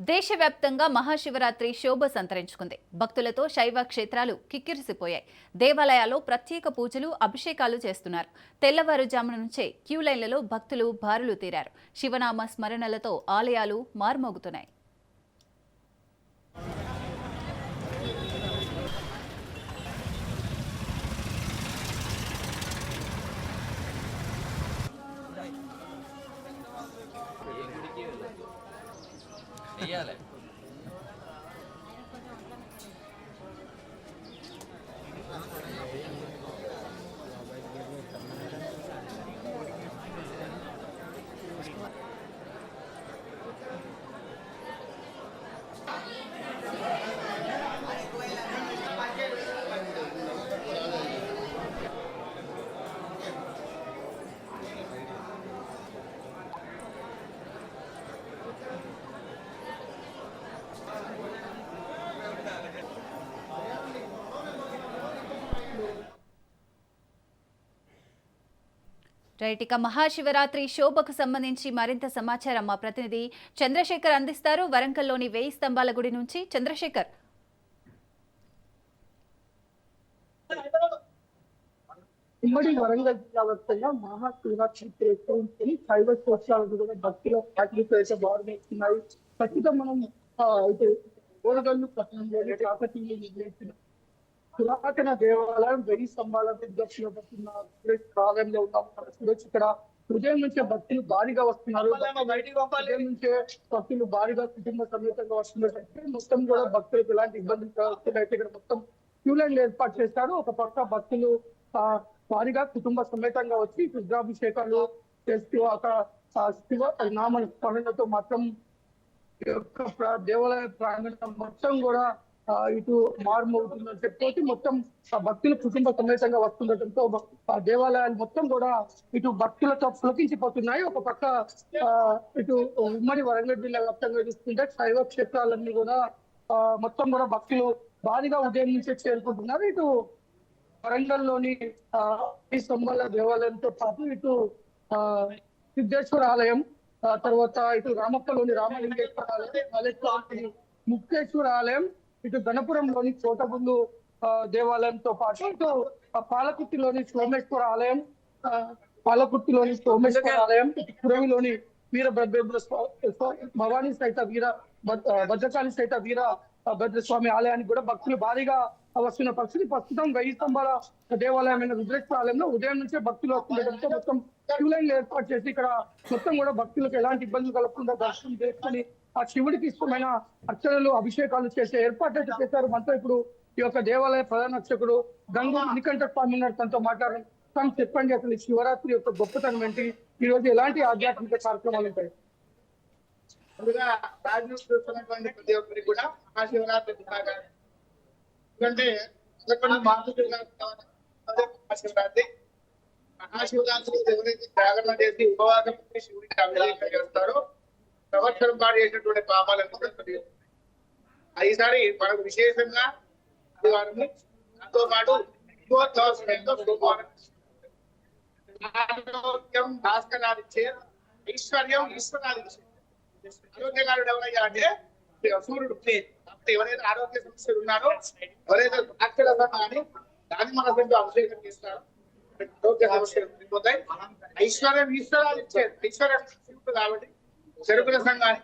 దేశవ్యాప్తంగా మహాశివరాత్రి శోభ సంతరించుకుంది. భక్తులతో శైవ క్షేత్రాలు కిక్కిరిసిపోయాయి. దేవాలయాల్లో ప్రత్యేక పూజలు, అభిషేకాలు చేస్తున్నారు. తెల్లవారుజామున నుంచే క్యూ లైన్లలో భక్తులు బారులు తీరారు. శివనామ స్మరణలతో ఆలయాలు మార్మోగుతున్నాయి. చెయ్యాలి. ఇక మహాశివరాత్రి శోభకు సంబంధించి మరింత సమాచారం మా ప్రతినిధి చంద్రశేఖర్ అందిస్తారు. వరంగల్లోని 1000 స్తంభాల గుడి నుంచి చంద్రశేఖర్. ఉమ్మడి వరంగల్ జిల్లా వ్యాప్తంగా మహాశివరాత్రి శైవ క్షేత్రాలకు కూడా భక్తుల పాటిలు బాగున్నాయి. ప్రస్తుతం మనం అయితే ఓరగల్లు పట్టణంలోని కాకతీయ నిర్మించిన పురాతన దేవాలయం 1000 స్తంభాల దక్షిణ ప్రాంతంలో ఉన్నాం. ఇక్కడ ఉదయం నుంచే భక్తులు భారీగా వస్తున్నారు. ఉదయం నుంచే భక్తులు భారీగా కుటుంబ సమేతంగా వస్తున్నట్టు మొత్తం కూడా భక్తులకు ఎలాంటి ఇబ్బందులు కలుగుతున్నాయి. ఇక్కడ మొత్తం క్యూ లైన్లు ఏర్పాటు చేస్తారు. ఒక పక్క భక్తులు భారీగా కుటుంబ సమేతంగా వచ్చి రుద్రాభిషేకాలు చేస్తూ అక్కడ శివ నామ స్మరణతో మాత్రం దేవాలయ ప్రాంగణం మొత్తం కూడా ఇటు మారుమవుతుందని చెప్పి మొత్తం భక్తులు కుటుంబ సమేతంగా వస్తుండటంతో ఆ దేవాలయాలు మొత్తం కూడా ఇటు భక్తులతో పులకించిపోతున్నాయి. ఒక పక్క ఇటు ఉమ్మడి వరంగల్ జిల్లా వ్యాప్తంగా చూస్తుంటే శైవ క్షేత్రాలన్నీ కూడా మొత్తం కూడా భక్తులు భారీగా ఉదయం నుంచే చేరుకుంటున్నారు. ఇటు వరంగల్లోని ఈ స్తంభాల దేవాలయంతో పాటు ఇటు సిద్ధేశ్వర ఆలయం, తర్వాత ఇటు రామప్పలోని రామలింగేశ్వర ఆలయం, ముక్తేశ్వర ఆలయం, ఇటు గణపురంలోని చోటగుండు దేవాలయంతో పాటు ఇటు పాలకుర్తిలోని సోమేశ్వర ఆలయం, పురవిలోని వీరభద్ర భవానీ సహిత భద్రకాళి సహిత వీరభద్రస్వామి ఆలయానికి కూడా భక్తులు భారీగా వస్తున్న పరిస్థితి. ప్రస్తుతం 1000 స్తంభాల దేవాలయమైన రుద్రేశ్వర ఆలయంలో ఉదయం నుంచే భక్తులు వస్తుండటంతో మొత్తం క్యూ లైన్ ఏర్పాటు చేసి ఇక్కడ మొత్తం కూడా భక్తులకు ఎలాంటి ఇబ్బందులు కలగకుండా దర్శనం చేసుకుని ఆ శివుడికి ఇష్టమైన అర్చనలు, అభిషేకాలు చేసే ఏర్పాట్లు అయితే చేశారు. మనతో ఇప్పుడు ఈ యొక్క దేవాలయ ప్రధాన అర్చకుడు గంగు మణికంఠ స్వామి ఉన్నారు. తనతో మాట్లాడడం. తను చెప్పండి, అసలు శివరాత్రి యొక్క గొప్పతనం ఏంటి, ఈ రోజు ఎలాంటి ఆధ్యాత్మిక కార్యక్రమాలు ఉంటాయి? ముందుగా రాజు చూస్తున్నటువంటి ప్రతి ఒక్కరికి కూడా మహాశివరాత్రి ఎందుకంటే మహాశివరాత్రి ఎవరైతే జాగరణ చేసి ఉపవాసం శివుడికి అభిషేకం చేస్తారో సంవత్సరం పాటు చేసినటువంటి పాపాలను ఈసారి మనకు విశేషంగా ఆదివారము దాంతో పాటు ఆరోగ్యం భాస్కరాదిచ్చే, ఐశ్వర్యం ఈశ్వరాదిచ్చే. ఆరోగ్యకారుడు ఎవరయ్యా అంటే సూర్యుడు. ఎవరైతే ఆరోగ్య సమస్యలు ఉన్నారో, ఎవరైతే డాక్టర్ కానీ దాని మనసు అభిషేకం చేస్తారో ఆరోగ్య సమస్యలు పోతాయి. ఐశ్వర్యం ఈశ్వరాదిచ్చే, ఐశ్వర్యం శివుడు కాబట్టి చెరుకుల సంఘాన్ని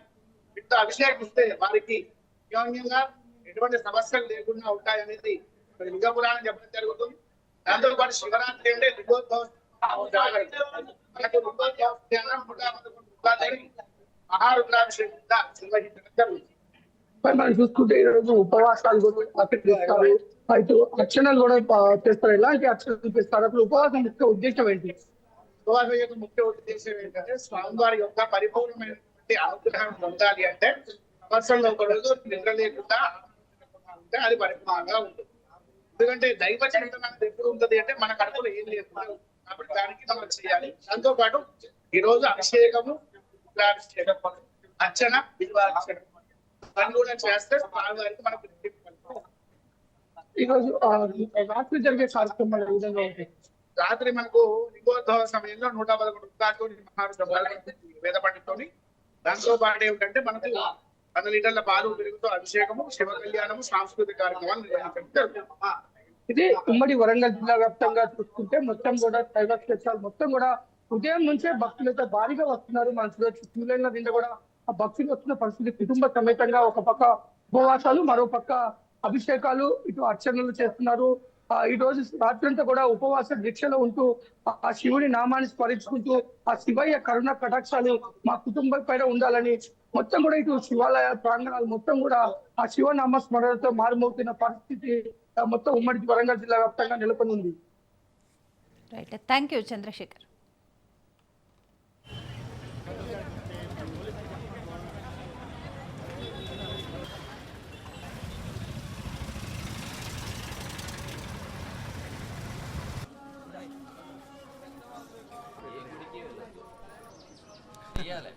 వీటితో అభిషేకిస్తే వారికి యోగ్యంగా ఎటువంటి సమస్యలు లేకుండా ఉంటాయనేది లింగ పురాణం చెప్పడం జరుగుతుంది. దాంతో పాటు శివరాత్రి అంటే లింగోద్భవం మహారుద్రాభిషేకం నిర్వహించడం జరుగుతుంది. మనం చూసుకుంటే ఈ రోజు ఉపవాసాలు కూడా ఆచరిస్తారు, అయితే అర్చనలు కూడా చేస్తారు. ఎలాంటి అర్చనలు చేస్తారు? అసలు ఉపవాసం ముఖ్య ఉద్దేశం ఏంటి? ఉపవాసం యొక్క ముఖ్య ఉద్దేశం ఏంటంటే స్వామివారి యొక్క పరిపూర్ణమైనటువంటి అనుగ్రహం పొందాలి అంటే సంవత్సరంలో ఒక రోజు నిద్ర లేకుండా ఉంటే అది పరిపూర్ణంగా ఉంటుంది. ఎందుకంటే దైవ చింతన అనేది ఎప్పుడు ఉంటుంది అంటే మన కడుపులో ఏం లేదు కాబట్టి దానికి మనం చేయాలి. దాంతో పాటు ఈ రోజు అభిషేకము, అర్చన, బిల్వార్చన అన్ని కూడా చేస్తే స్వామివారికి మనకు ఈ రోజు రాత్రి జరిగే కార్యక్రమాలు ఏ విధంగా ఉంటాయి? రాత్రి మనకు లింగోద్భవ సమయంలో 111 వృత్తాలతో వేద పండితోని దాంతో పాటు ఏమిటంటే మనకు 100 లీటర్ల పాలు పెరుగుతో అభిషేకము, శివ కళ్యాణము, సాంస్కృతిక కార్యక్రమాలు నిర్వహించడం జరుగుతుంది. ఇది ఉమ్మడి వరంగల్ జిల్లా వ్యాప్తంగా చూసుకుంటే మొత్తం కూడా శైవ క్షేత్రాలు మొత్తం కూడా ఉదయం నుంచే భక్తులైతే భారీగా వస్తున్నారు. మన చూడొచ్చు క్యూ లైన్ల నిండా కూడా ఆ భక్తులు వస్తున్న పరిస్థితి. కుటుంబ సమేతంగా ఒక పక్క ఉపవాసాలు, మరో పక్క అభిషేకాలు, ఇటు అర్చనలు చేస్తున్నారు. ఈ రోజు రాత్రంతా కూడా ఉపవాస దీక్షలో ఉంటూ ఆ శివుని నామాన్ని స్మరించుకుంటూ ఆ శివయ్య కరుణ కటాక్షాలు మా కుటుంబం పైన ఉండాలని మొత్తం కూడా ఇటు శివాలయ ప్రాంగణాలు మొత్తం కూడా ఆ శివనామ స్మరణతో మారుమవుతున్న పరిస్థితి మొత్తం ఉమ్మడి వరంగల్ జిల్లా వ్యాప్తంగా నెలకొని ఉంది. Right, thank you Chandrashekar. చెయ్యాలి.